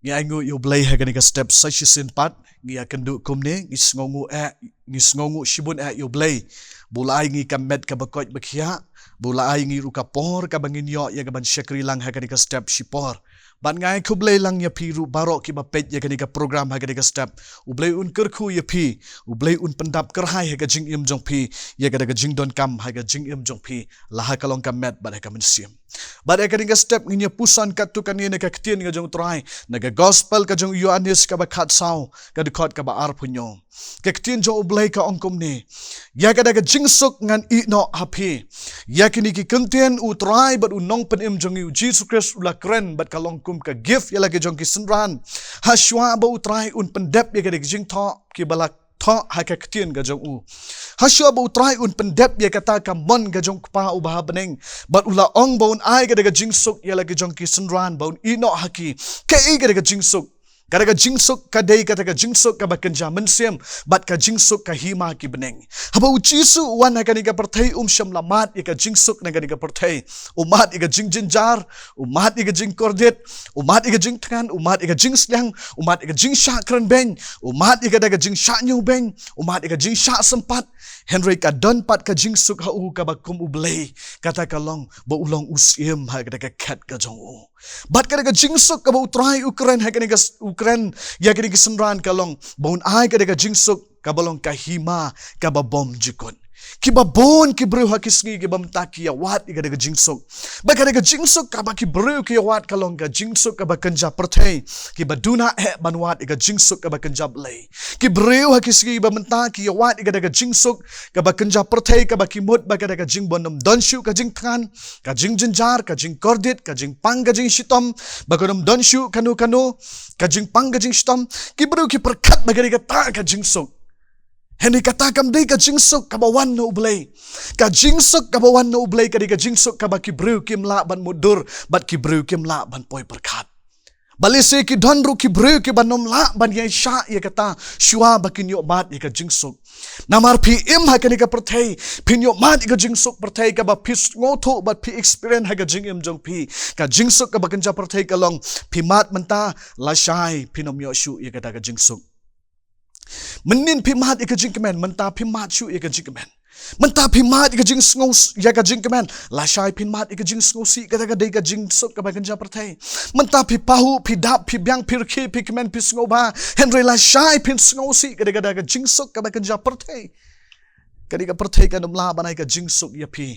Ngi angu U Blei hagani ka step sa shisin pat ngi akandu kumne ngi sngongu shibun U Blei bulai ngi kamet ka bakoj bakhia bulai ngi rukapor ka bangin yo ya gaban syakri lang hagani ka step shipor ban ngai ku Blei lang ya piru barok ki bapet ya gani ka program hagani ka step U Blei un kerku ya pi U Blei un pendap kerhai haga jingim jong pi ya gada ka jingdon kam haga jingim jong pi laha kalong kamet ban haga mynsiem ban hagani ka step ngi pusan katukan ni Ka Ktien nga jong try naga gospel ka jong Ïoannis ka ba khat saw ka dikot ka ba ar punyo Ka Ktien jong U Blei ka ongkom ni ya gada ka jingsuk ngan no hapi ya kini Ki Ktien u try but u nong pen im jong U Jisu Khrist ula kren but kalong kum ka gift ya lagi jong ki senran haswa ba u try un pendep ya gada ka jingtho ki balak tho ha Ka Ktien ga jong u haswa ba u try un pendep ya kata ka mon ga jong pa u bah beneng but ula ong ba un ai gada ka jingsuk ya lagi jong ki senran ba un ino haki ka i gada ka jingsuk kada ka jingsuk ka dei kata ka jingsuk ka bakanja mynsiem bat ka jingsuk ka hima ki beneng haba U Jisu wan ha kani ka perthai syam lamat ka jingsuk na kani ka perthai umat ka jingjinjar umat ka jingkordet umat ka jingtngan umat ka jingslang umat ka jingsha kran beng umat ka daga jingsha nyu beng umat ka jingsha sempat Henry ka don pat ka jingsuk ha u ka bakum U Blei kata ka long ba ulong usiem ha ka kat ka jong u bat ka jingsuk ka ba utrai Ukraine ha ka Ukraine ya ka senran ka long ba un ai ka jingsuk ka balong ka hima ka ba bom jikon ki babon ki bru hakisngi ki bamta ki yawat ka daga jingsuk ba ka daga jingsuk ka ba ki bru ki yawat ka long ka jingsuk ka ba kanja perthai ki baduna banwat ka jingsuk ka ba kanja Blei ki bru hakisngi ba menta ki yawat ka daga jingsuk ka ba kanja perthai ka ba ki mut ba ka daga jingbonam donshu ka jingthan ka jingjinjar ka jingkordit ka jingpang ka jingshitom ba konam donshu kanu ka jingpang ka jingshitom ki bru ki perkat ba ka ta ka jingsuk Henry kata kam dei ka jingsuk ka bawan no U Blei ka jingsuk ka bawan no U Blei ka ka jingsuk ka ba ki bru kim la ban mudur bat ki bru kim la ban poi perkat balise ki donru ki bru ki banom la ban ye sha ye kata shua ba kin yo mat ye ka jingsuk namar pi im ha ka ni ka perthai pin yo mat ka jingsuk perthai ka ba pis ngotho bat pi experience ha ka jingim jong pi ka jingsuk ka ba kin ja perthai ka long pi mat menta la shai pinom yo shu ye ka jingsuk menin pimat ika jingkemen menta pimat shu ika jingkemen menta pimat ika jing sngus ya ka jingkemen la shai pimat ika jing snusi ka dei ka jing suk ka bakan ja perthai menta pi pahu pi dap pi byang pirki pi kemen pi sngoba Henry la shai pin snusi ka ka jing suk ka bakan ja perthai ka perthai ka nomla banai ka jing suk ya pi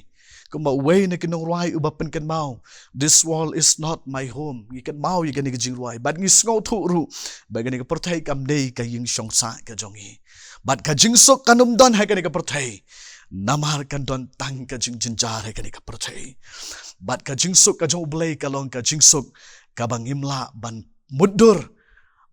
kumba way na kinong ruai ubapan kan mau this wall is not my home ikan mau ikan ni jing ruai bat ngi sngo thu ru ba gani ka perthai kam dei ka ying shong sa ka jongi bat ka jing sok kanum don ha ka ni ka perthai namar kan don tang ka jing jinjar ha ka ni ka perthai bat ka jing sok ka jong U Blei ka long ka jing sok ka bangimla ban mudur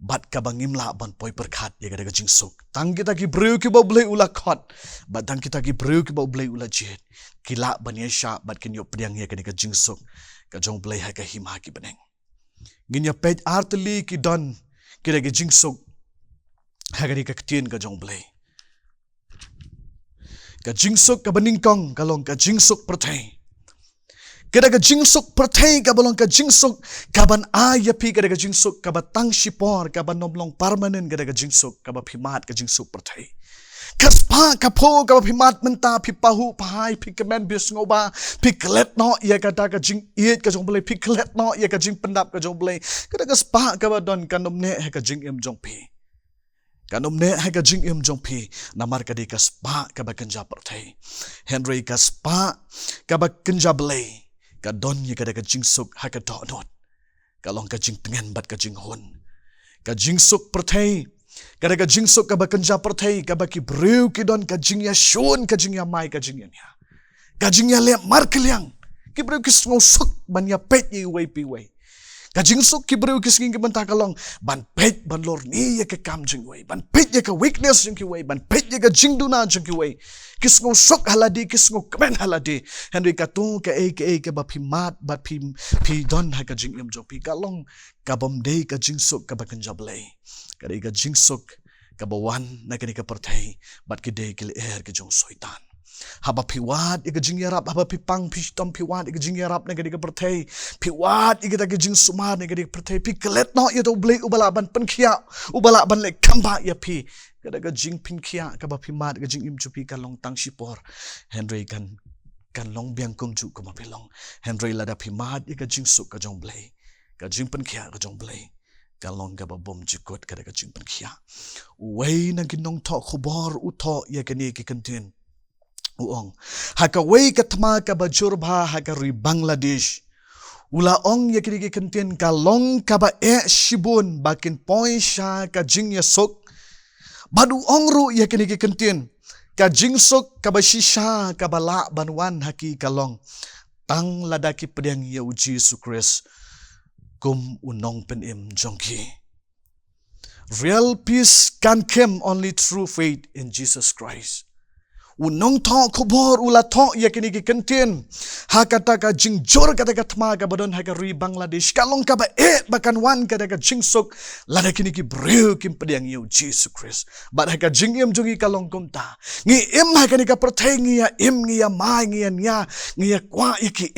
bat ka bangimla ban poi perkhat ya ka jing sok tang kita ki breu ki ba U Blei ula khot bat tang kita ki breu ki ba U Blei ula jet kila ban sha bat kin yo priang ya ka jingsuk ka jong Blei ha ka hima ki beneng ngin ya pej artli ki don ki ka jingsuk ha ka Ktien ka jong Blei ka jingsuk ka baningkong ka long ka jingsuk perthai kada ka jingsuk perthai ka balong ka jingsuk ka ban ayapi kada ka jingsuk ka batang shipor ka ban nomlong permanent kada ka jingsuk ka ba phimat ka jingsuk perthai kaspa ka pho ka phimat menta phi pahu phai phi kemen bis ngoba phi klet no ya kata ka jing iet ka jong Blei phi klet no ya ka jing pendap ka jong Blei kada ka spa ka ba don ka nomne ha ka jing im jong phi ka nomne ha ka jing im jong phi namar ka di ka spa ka ba kanja perthai Henry ka spa ka ba kanja Blei ka don ye ka jingsuk ha ka donot ka long ka jing tengen bat ka jing hon ka jingsuk perthai ka jingsuk ka ba kanja perthai ka ba ki breu ki don ka jing ya shon ka jing ya mai ka jing ya ka jing ya le mar klyang ki breu ki sngo suk ban ya pet ye wei pi wei ka jingsuk ki breu ki singing ki banta ka long ban pet ban lor ni ye ka kam jing wei ban pet ye ka weakness jing ki wei ban pet ye ka jing duna jing ki wei kisngo sok haladi kisngo kemen haladi Henry katu ka ke ba phimat ba phi don ha ka jing im jo pi ka long ka bom dei ka jingsuk ka ba kanja Blei ka dei ka jingsuk ka ba wan na ka ni ka perthai bat ki dei ki er ki jong soitan haba piwat iga jingiarap haba pipang pistom piwat iga jingiarap na gadi ka pertay piwat iga taga jing sumar na gadi ka pertay pi kelet no ya to blei ubalaban penkhia ubalaban le kamba ya pi kada ka jing pinkhia ka ba pimat ka jing imchupi ka long tang sipor Henry kan long biang kum chu kuma pilong Henry lada pimat iga jing suk ka jong blei ka jing penkhia ka jong blei kalong ka ba bom jikot kada ka jing penkhia uwei na ginong to khubor uto ya kani ki Ktien uong haka wei ka thma ka ba jurba haka ri Bangladesh ula ong ya kini ki Ktien kalong ka ba shibun bakin poi sha ka jing ya sok badu ong ru ya kini ki Ktien ka jing sok ka ba shisha ka ba la banwan haki kalong tang ladaki pedang ya U Jisu Khrist kum unong penim jongki. Real peace can come only through faith in Jesus Christ. Unong to kubor ula to ya kini ki Ktien hakata ka jingjor kata ka thma ka badon haka ri Bangladesh kalong ka ba bakan wan kata ka jingsok lada kini ki breu kim pedang ya U Jisu Khrist bad haka jingim jongi kalong kumta ngi im haka ni ka perthai ngi ya im ngi ya mai ngi ya ngi ya kwa iki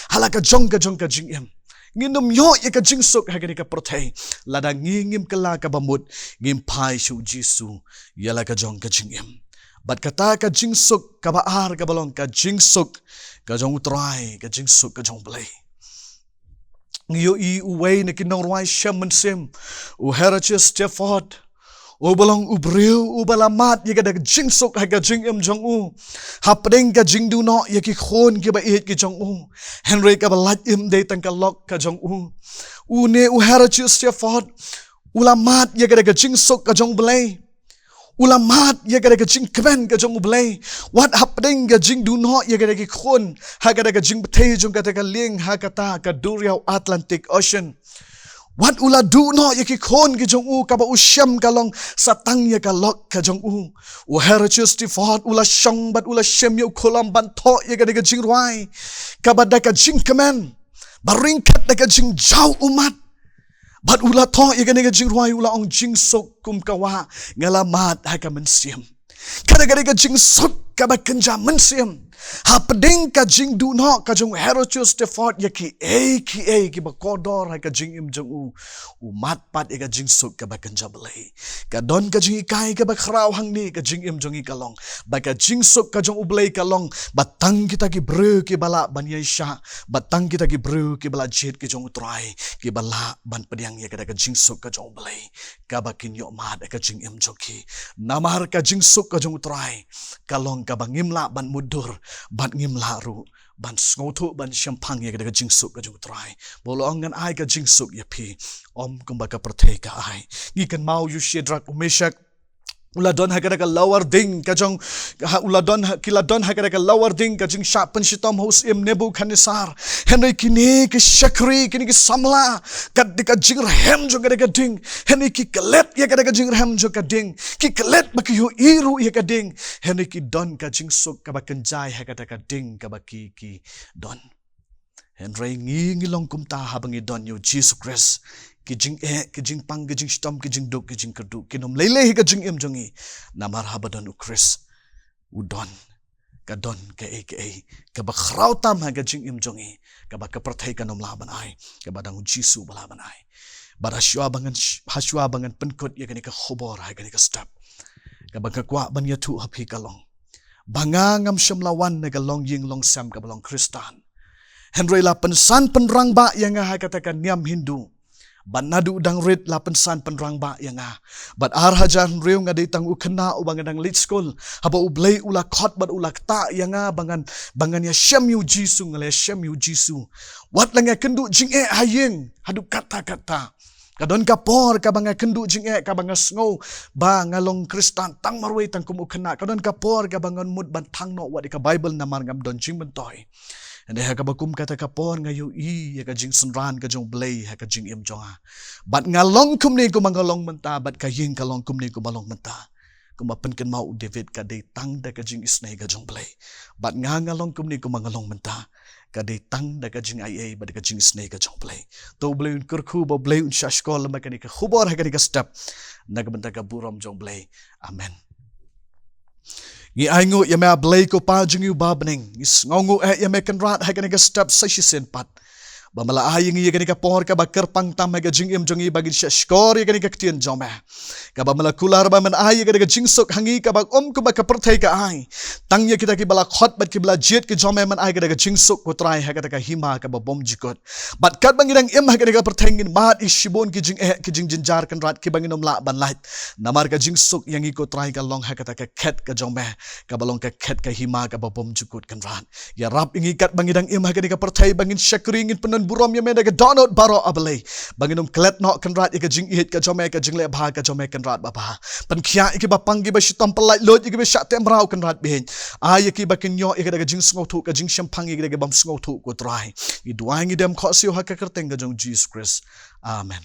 halaka jong ka jingim nginum yo ya ka jingsuk ha ka perthai lada ngim kala ka bamut ngim pai shu Jisu yala ka jong ka jingim bat kata ka jingsuk ka baar ka balong ka jingsuk ka jong utrai ka jingsuk ka jong blei ngiyo iwei na kinong ruai mynsiem u heritage Stefford u balong u breu u balamat ya ka jingsuk ha ka jingim jong u hapdeng ka jingdu no ya ki khon ki ba ki jong u Henry ka balat im de tang ka lok ka jong u ne u heritage Stefford ulamat ya ka jingsuk ka jong blei ulamat ya ka jing kmen ka jong blei what hapdeng ka jingdu no ya ka khon ha ka jing bthei jong ka ling ha ka duriau Atlantic Ocean what ula du no ya ki khon ki jong u ka ba usham ka long satang ya ka lok ka jong u heritage Stefford ula shong bat ula shem yo kholam ban tho ya ka jing ruai ka ba da ka jing kmen baring kat da ka jing jau umat bat ula tho ya ka jing ruai ula ong jing sok kum kawa ngalamat ha ka mynsiem kada ka jing sok ka ba kynja mynsiem hapdeng ka jing du no ka jong heritage Stefford ya ki ki ba kodor ha ka jing im jong u mat pat ka jing sok ka ba kynja blei ka don ka jing ikai ka ba khrau hang ni ka jing im jong i kalong ba ka jing sok ka jong u blei kalong batang kita ki breu ki bala ban yai sha batang kita ki breu ki bala jet ki jong utrai ki bala ban pediang ya ka jing sok ka jong blei ka ba kin yo mat ka jing im jong ki namar ka jing sok ka jong utrai kalong ka ba ngimla ban mudur ban ngim laru ban sngotu ban champang ya ka jingsuk ka jung trai bolong ngan ai ka jingsuk ya pi om kumba ka perthei ka ai ngi kan mau yu shedrak umeshak uladon ha ka lower ding ka jong uladon kiladon ha ka lower ding ka jing sha pen shitom hos im Nebukadnesar Henry kini ki shakri kini ki samla kat ka jing rahem jong ka ding Henry ki kelet ya ka jing rahem jong ka ding ki kelet ba ki yu iru ya ka ding Henry ki don ka jing suk ka ba kenjai ha ka ding ka ba ki don Henry ngi long kum ta habangi don yu Jesus Christ ki jing pang ki jing stom ki jing duk ki jing kerdu ki nom lele ka jing im jongi namar habadon U Khrist u don ka ka ba khrau tam ha ka jing im jongi ka ba ka perthai ka nom laban ai ka ba dang U Jisu balaban ai ba haswa bangan penkot ya ka khobor ha ka step ka ba ka kwa ban ya tu hapi kalong banga ngam shamlawan na ka long ying long sam ka balong Kristan Henry la pensan penrang ba yang ha katakan niam Hindu banadu dang rit la pensan penrang ba yang bat ar hajan riu nga ditang ukena ubang dang lit school haba U Blei ula khot bat ula ta yang bangan ya shem U Jisu ngale shem U Jisu wat langa kendu jing hayeng hadu kata kadon kapor ka banga kendu jing ka banga sngo ba ngalong Kristan tang marway tang kum ukena kadon kapor ka bangan mud ban tang no wat ka Bible namar ngam don jing bentoy ande ha ka bakum kata kapor ngayo ya ka jing sunran ka jong Blei ha ka jing im jonga bat ngalong kum ni ko mangalong menta bat ka ying kalong kum ni ko balong menta kumapen ken mau David ka de tang da ka jing isnai ka jong Blei bat ngalong kum ni ko mangalong menta ka de tang da ka jing ia bat ka jing isnai ka jong Blei to Blei un kurku ba Blei un shashkol ma ka ni ka khubor ha ka ni ka step na ka benta ka buram jong Blei amen Ngi aingu ya me blei ko pa jingiu ba bening. Is ngongu ya me kan rat ha kan ga step sa shisin pat. Ba mala aying ya kan ga por ka ba kerpang tam ha ga jingim jongi bagi skor ya kan ga ktien jome. Ka ba mala kular ba man ay ga ga jingsuk hangi ka ba ko ba ka perthai ka ay. Tangnya kita ki bala khot bat ki bala jet ki jome man ay ga ga jingsuk ko trai ha ga hima ka ba bom jikot. Bat kat bangidang im ha ga perthengin mat ishibon ki jing jinjar kan rat ki banginom la ban light. Namar ka jingsuk yang iko trai ka long ha ka ket ka jome. Ka balong ka ket ka hima ka ba bom jikot kan rat. Ya rap ingi kat bangidang im ha ga perthai bangin syakring penon burom ya me ga donot baro ablay. Banginom klet no kan rat ka jing ihit ka jome ka jingle bha ka jome kan rat baba. Pan khia iki ba panggi ba shitam palai lot iki ba shat temrau kan rat behin. Ay iki ba kinyo iki ga jing sngo thu ka jing shampang iki ga bam sngo thu ko trai. I duang i dem khosio ha ka kyrteng ga jong Jesus Christ. Amen.